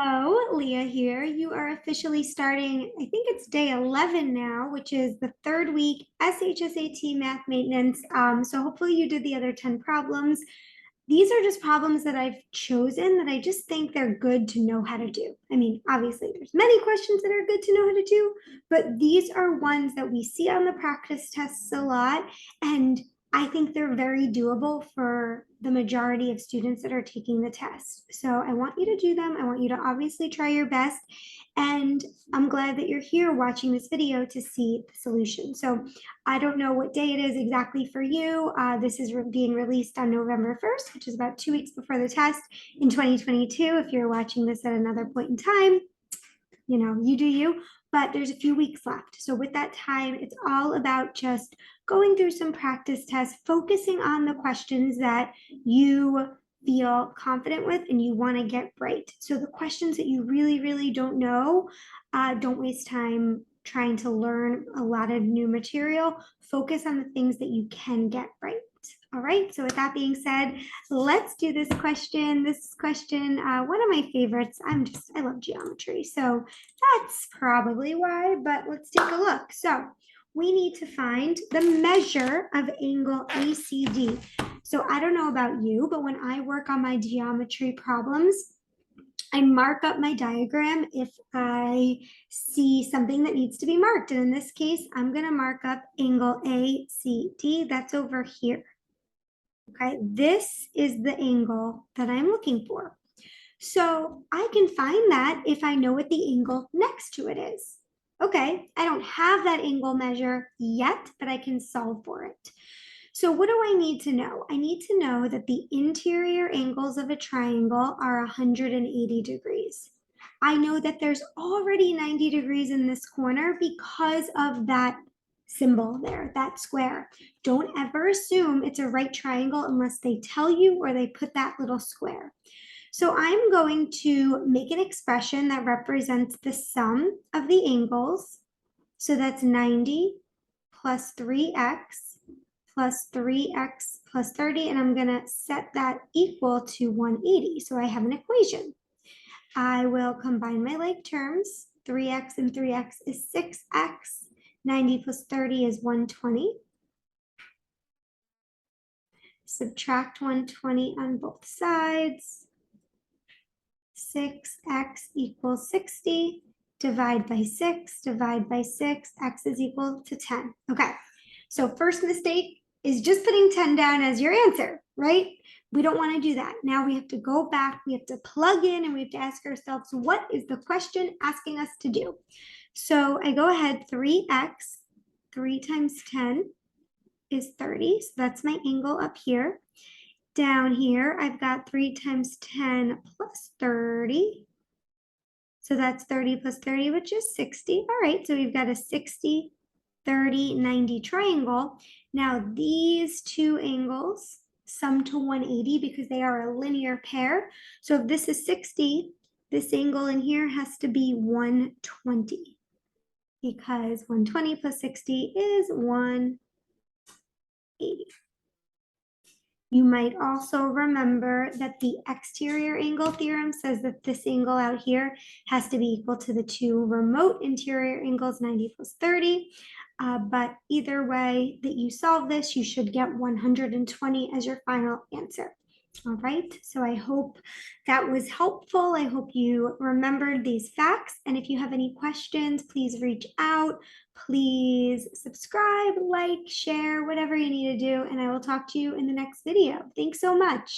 Hello, Leah here. You are officially starting, I think it's day 11 now, which is the third week SHSAT math maintenance. So hopefully you did the other 10 problems. These are just problems that I've chosen that I just think they're good to know how to do. I mean, obviously there's many questions that are good to know how to do, but these are ones that we see on the practice tests a lot. And I think they're very doable for the majority of students that are taking the test. So I want you to do them. I want you to obviously try your best. And I'm glad that you're here watching this video to see the solution. So I don't know what day it is exactly for you. This is being released on November 1st, which is about 2 weeks before the test in 2022. If you're watching this at another point in time, you do you, but there's a few weeks left. So with that time, it's all about just going through some practice tests, focusing on the questions that you feel confident with and you want to get right. So the questions that you really, really don't know, don't waste time trying to learn a lot of new material. Focus on the things that you can get right. All right, so with that being said, let's do this question. This question, one of my favorites. I love geometry, so that's probably why, but let's take a look. So we need to find the measure of angle ACD. So I don't know about you, but when I work on my geometry problems, I mark up my diagram if I see something that needs to be marked. And in this case, I'm going to mark up angle ACD. That's over here. Okay, this is the angle that I'm looking for. So I can find that if I know what the angle next to it is. Okay, I don't have that angle measure yet, but I can solve for it. So what do I need to know? I need to know that the interior angles of a triangle are 180 degrees. I know that there's already 90 degrees in this corner because of that symbol there, that square. Don't ever assume it's a right triangle unless they tell you or they put that little square. So I'm going to make an expression that represents the sum of the angles. So that's 90 plus 3x plus 3x plus 30, and I'm going to set that equal to 180. So I have an equation. I will combine my like terms. 3x and 3x is 6x. 90 plus 30 is 120. Subtract 120 on both sides. 6x equals 60. Divide by 6, x is equal to 10. Okay, so first mistake is just putting 10 down as your answer, right? We don't want to do that. Now we have to go back, we have to plug in, and we have to ask ourselves, what is the question asking us to do? So I go ahead, 3x, 3 times 10 is 30. So that's my angle up here. Down here, I've got 3 times 10 plus 30. So that's 30 plus 30, which is 60. All right, so we've got a 60, 30, 90 triangle. Now these two angles sum to 180 because they are a linear pair. So if this is 60, this angle in here has to be 120 because 120 plus 60 is 180. You might also remember that the exterior angle theorem says that this angle out here has to be equal to the two remote interior angles, 90 plus 30. But either way that you solve this, you should get 120 as your final answer. All right, so I hope that was helpful. I hope you remembered these facts. And if you have any questions, please reach out. Please subscribe, like, share, whatever you need to do. And I will talk to you in the next video. Thanks so much.